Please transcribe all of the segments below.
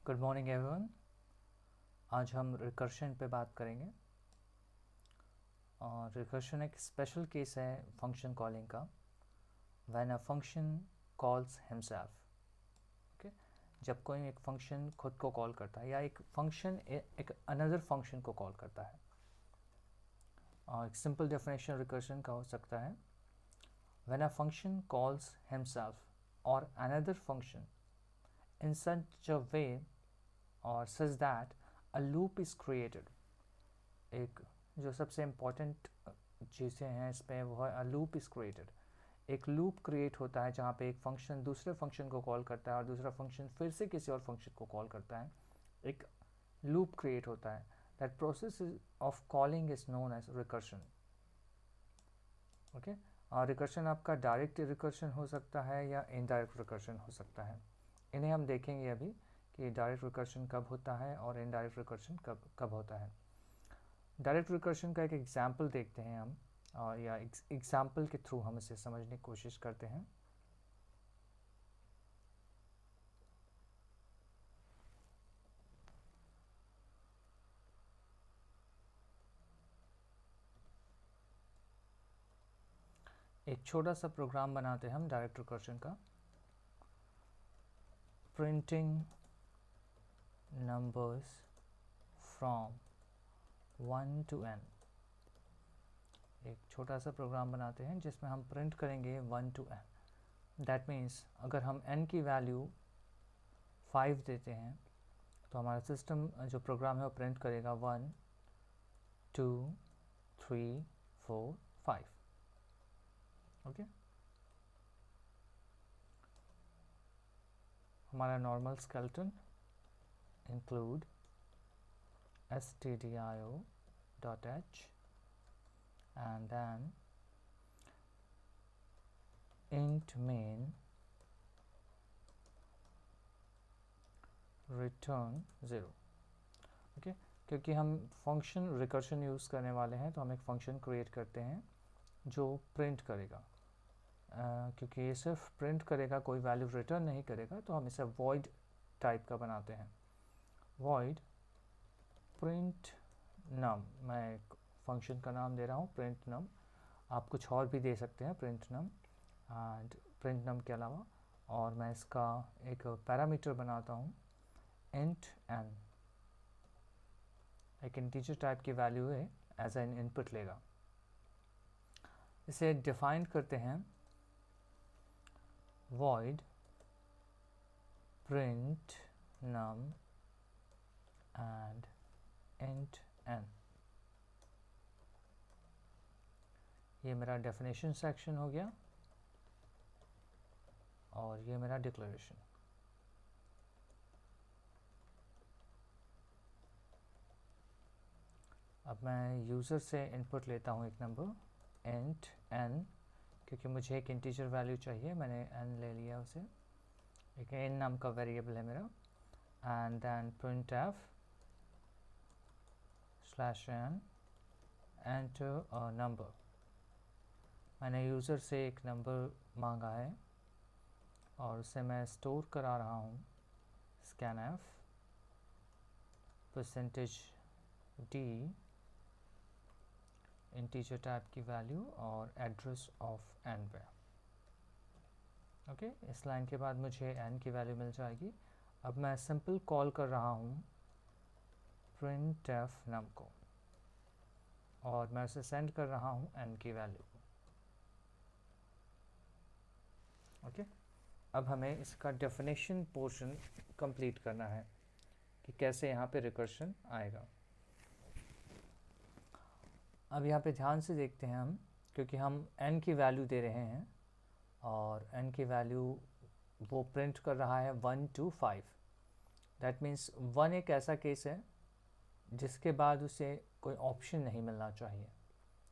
Good morning everyone. आज हम recursion पे बात करेंगे और रिकर्शन एक स्पेशल केस है फंक्शन कॉलिंग का। When a function calls himself, okay, जब कोई एक फंक्शन खुद को कॉल करता है या एक फंक्शन एक अनदर फंक्शन को कॉल करता है। और एक सिंपल डेफिनेशन रिकर्शन का हो सकता है, when a function calls himself और another function in such a way or such that a loop is created। एक जो सबसे इम्पॉर्टेंट चीज़ें हैं इस पर वो है, a loop is created। एक लूप क्रिएट होता है जहाँ पे एक फंक्शन दूसरे फंक्शन को कॉल करता है और दूसरा फंक्शन फिर से किसी और फंक्शन को कॉल करता है। एक लूप क्रिएट होता है। That process of calling is known as recursion. Okay, और रिकर्शन आपका डायरेक्ट रिकर्शन हो सकता है या इनडायरेक्ट रिकर्शन हो सकता है। इन्हें हम देखेंगे अभी कि डायरेक्ट रिकर्शन कब होता है और इनडायरेक्ट रिकर्शन कब कब होता है। डायरेक्ट रिकर्शन का एक एग्जांपल देखते हैं हम, और या एग्जांपल के थ्रू हम इसे समझने की कोशिश करते हैं। एक छोटा सा प्रोग्राम बनाते हैं हम डायरेक्ट रिकर्शन का। Printing numbers from 1 to n। एक छोटा सा प्रोग्राम बनाते हैं जिसमें हम प्रिंट करेंगे 1 to n। दैट मीन्स अगर हम n की वैल्यू 5 देते हैं तो हमारा सिस्टम जो प्रोग्राम है वो प्रिंट करेगा 1 2 3 4 5। ओके, हमारा normal skeleton include stdio.h and then int main return 0। Okay, क्योंकि हम फंक्शन रिकर्शन यूज़ करने वाले हैं तो हम एक फंक्शन क्रिएट करते हैं जो प्रिंट करेगा। क्योंकि ये सिर्फ प्रिंट करेगा, कोई वैल्यू रिटर्न नहीं करेगा, तो हम इसे वॉइड टाइप का बनाते हैं। वॉइड प्रिंट नम, मैं एक फंक्शन का नाम दे रहा हूँ प्रिंट नम। आप कुछ और भी दे सकते हैं प्रिंट नम एंड प्रिंट नम के अलावा। और मैं इसका एक पैरामीटर बनाता हूँ इंट एन। एक इंटीजर टाइप की वैल्यू है, एज एन इनपुट लेगा। इसे डिफाइन करते हैं void print num and int n। ये मेरा डेफिनेशन सेक्शन हो गया और ये मेरा डिक्लेरेशन। अब मैं यूज़र से इनपुट लेता हूँ एक नंबर int n, क्योंकि मुझे एक इंटीजर वैल्यू चाहिए, मैंने n ले लिया उसे। एक n नाम का वेरिएबल है मेरा। And then printf /n enter a number. मैंने यूज़र से एक नंबर मांगा है और उसे मैं स्टोर करा रहा हूँ scanf %d इंटीजर टाइप की वैल्यू और एड्रेस ऑफ n पे। ओके, इस लाइन के बाद मुझे n की वैल्यू मिल जाएगी। अब मैं सिंपल कॉल कर रहा हूँ printf num को और मैं उसे सेंड कर रहा हूँ n की वैल्यू को। ओके, अब हमें इसका डेफिनेशन पोर्शन कंप्लीट करना है कि कैसे यहाँ पे रिकर्शन आएगा। अब यहाँ पे ध्यान से देखते हैं हम, क्योंकि हम n की वैल्यू दे रहे हैं और n की वैल्यू वो प्रिंट कर रहा है 1 to 5। दैट मीन्स 1 एक ऐसा केस है जिसके बाद उसे कोई ऑप्शन नहीं मिलना चाहिए,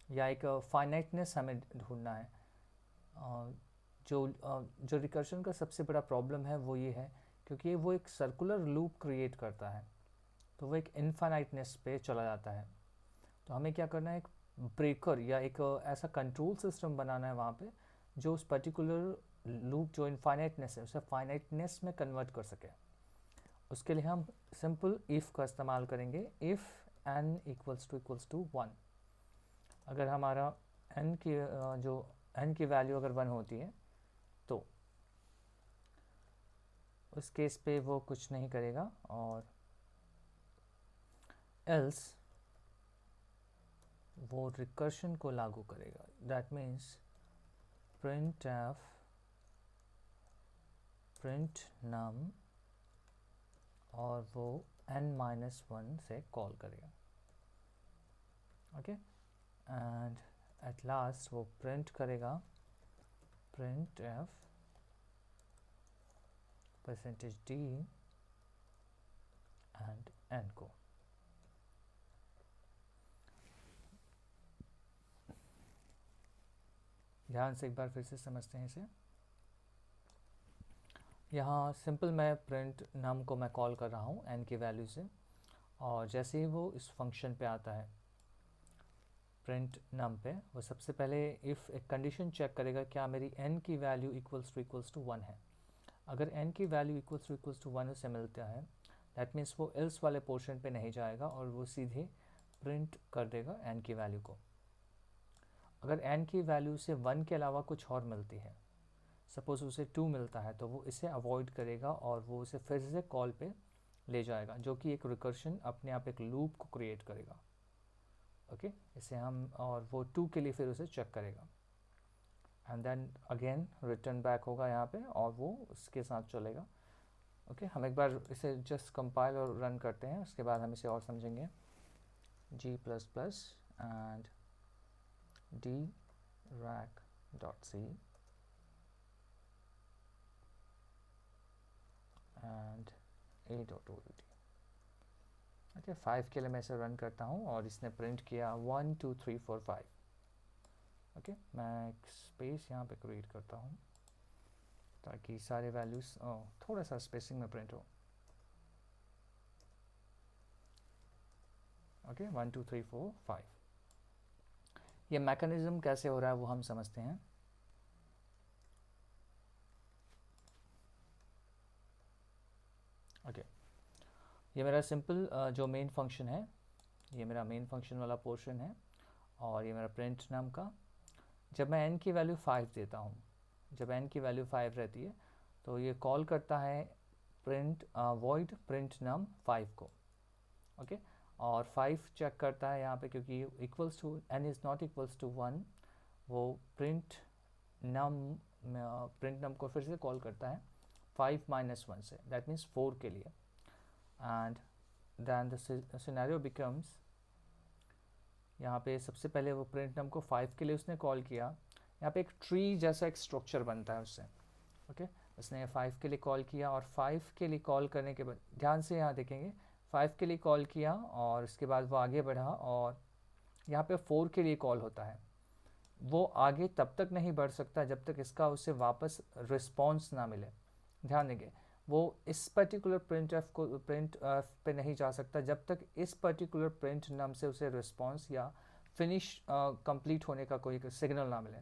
या एक फाइनाइटनेस हमें ढूंढना है। जो रिकर्शन का सबसे बड़ा प्रॉब्लम है वो ये है, क्योंकि वो एक सर्कुलर लूप क्रिएट करता है तो वो एक इनफाइनाइटनेस पे चला जाता है। तो हमें क्या करना है, एक ब्रेकर या एक ऐसा कंट्रोल सिस्टम बनाना है वहाँ पे जो उस पर्टिकुलर लूप जो इनफाइनाइटनेस है उसे फाइनाइटनेस में कन्वर्ट कर सके। उसके लिए हम सिंपल इफ़ का इस्तेमाल करेंगे। इफ़ n इक्वल्स टू 1, अगर हमारा n की जो n की वैल्यू अगर 1 होती है तो उस केस पे वो कुछ नहीं करेगा, और एल्स वो रिकर्शन को लागू करेगा। That means printf print num, और वो n-1 से कॉल करेगा। ओके, एंड एट लास्ट वो प्रिंट करेगा printf %d एंड n को। ध्यान से एक बार फिर से समझते हैं इसे। यहाँ सिंपल मैं प्रिंट नम को मैं कॉल कर रहा हूँ n की वैल्यू से, और जैसे ही वो इस फंक्शन पे आता है प्रिंट नम पे, वो सबसे पहले इफ़ एक कंडीशन चेक करेगा क्या मेरी n की वैल्यू इक्वल्स टू 1 है। अगर n की वैल्यू इक्वल्स टू 1 उसे मिलता है, दैट मीन्स वो एल्स वाले पोर्शन पे नहीं जाएगा और वो सीधे प्रिंट कर देगा n की वैल्यू को। अगर n की वैल्यू से 1 के अलावा कुछ और मिलती है, सपोज उसे 2 मिलता है, तो वो इसे अवॉइड करेगा और वो उसे फिर से कॉल पे ले जाएगा, जो कि एक रिकर्शन अपने आप एक लूप को क्रिएट करेगा। ओके, इसे हम, और वो 2 के लिए फिर उसे चेक करेगा and then again return back होगा यहाँ पे, और वो उसके साथ चलेगा। ओके, हम एक बार इसे जस्ट कंपाइल और रन करते हैं, उसके बाद हम इसे और समझेंगे। g++ and drac.c and a.odt। Okay, 5 के लिए मैं इसे रन करता हूँ और इसने प्रिंट किया 1 2 3 4 5। ओके, मैं एक स्पेस यहाँ पे क्रिएट करता हूँ ताकि सारे वैल्यूज़ थोड़ा सा स्पेसिंग में प्रिंट हो। ओके, 1 2 3 4 5। ये मैकेनिज्म कैसे हो रहा है वो हम समझते हैं। ओके, ये मेरा सिंपल जो मेन फंक्शन है, ये मेरा मेन फंक्शन वाला पोर्शन है, और ये मेरा प्रिंट नाम का। जब मैं n की वैल्यू 5 देता हूँ, जब n की वैल्यू 5 रहती है, तो ये कॉल करता है प्रिंट वॉइड प्रिंट नम 5 को। ओके, और 5 चेक करता है यहाँ पे, क्योंकि equals to n is not equals to 1, वो प्रिंट नम को फिर से कॉल करता है 5 - 1 से, दैट मीन्स 4 के लिए। And then the scenario becomes, यहाँ पे सबसे पहले वो प्रिंट नम को 5 के लिए उसने कॉल किया, यहाँ पे एक ट्री जैसा एक स्ट्रक्चर बनता है उससे। ओके, उसने 5 के लिए कॉल किया, और 5 के लिए कॉल करने के बाद ध्यान से यहाँ देखेंगे, 5 के लिए कॉल किया और उसके बाद वो आगे बढ़ा, और यहाँ पे 4 के लिए कॉल होता है। वो आगे तब तक नहीं बढ़ सकता जब तक इसका उसे वापस रिस्पॉन्स ना मिले। ध्यान देंगे, वो इस पर्टिकुलर प्रिंट पे नहीं जा सकता जब तक इस पर्टिकुलर प्रिंट नम से उसे रिस्पॉन्स या फिनिश कंप्लीट होने का कोई सिग्नल ना मिले।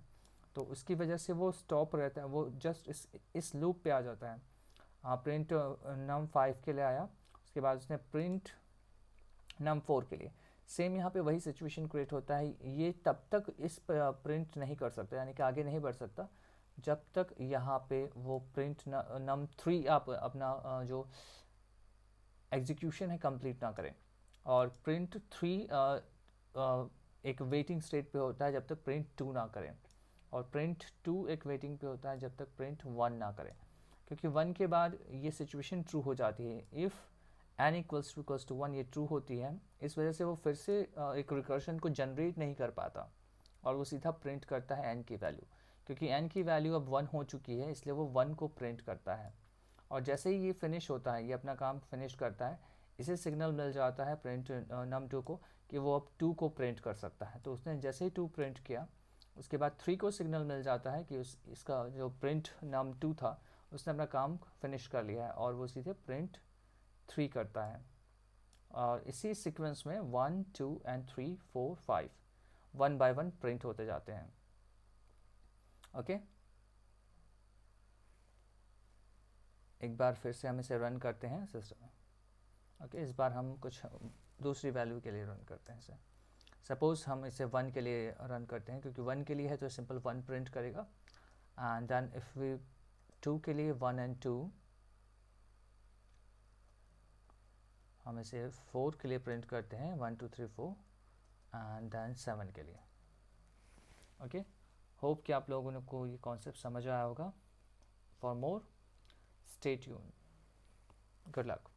तो उसकी वजह से वो स्टॉप रहता है, वो जस्ट इस लूप पे आ जाता है। प्रिंट नम 5 के लिए आया, उसके बाद उसने प्रिंट नम 4 के लिए, सेम यहाँ पे वही सिचुएशन क्रिएट होता है। ये तब तक इस प्रिंट नहीं कर सकता, यानी कि आगे नहीं बढ़ सकता जब तक यहाँ पे वो प्रिंट नम 3 आप अपना जो एग्जीक्यूशन है कंप्लीट ना करें। और प्रिंट 3 एक वेटिंग स्टेट पे होता है जब तक प्रिंट 2 ना करें, और प्रिंट 2 एक वेटिंग पे होता है जब तक प्रिंट 1 ना करें, क्योंकि 1 के बाद ये सिचुएशन ट्रू हो जाती है। इफ़ n इक्वल्स टू 1 ये ट्रू होती है, इस वजह से वो फिर से एक रिकर्शन को जनरेट नहीं कर पाता और वो सीधा प्रिंट करता है n की वैल्यू, क्योंकि n की वैल्यू अब 1 हो चुकी है, इसलिए वो 1 को प्रिंट करता है। और जैसे ही ये फिनिश होता है, ये अपना काम फिनिश करता है, इसे सिग्नल मिल जाता है प्रिंट नम 2 को कि वो अब 2 को प्रिंट कर सकता है। तो उसने जैसे ही 2 प्रिंट किया, उसके बाद 3 को सिग्नल मिल जाता है कि इसका जो प्रिंट नम 2 था उसने अपना काम फिनिश कर लिया है, और वो सीधे प्रिंट 3 करता है। और इसी सीक्वेंस में 1 2 एंड 3 4 5 1 बाय 1 प्रिंट होते जाते हैं। ओके, एक बार फिर से हम इसे रन करते हैं सिस्टम में। ओके, इस बार हम कुछ दूसरी वैल्यू के लिए रन करते हैं इसे। सपोज़ हम इसे 1 के लिए रन करते हैं, क्योंकि 1 के लिए है तो सिंपल 1 प्रिंट करेगा। एंड देन इफ़ वी 2 के लिए 1 एंड 2, हम इसे 4 के लिए प्रिंट करते हैं 1 2 3 4, एंड देन 7 के लिए। ओके, होप कि आप लोगों को ये कॉन्सेप्ट समझ आया होगा। For more, stay tuned. Good luck.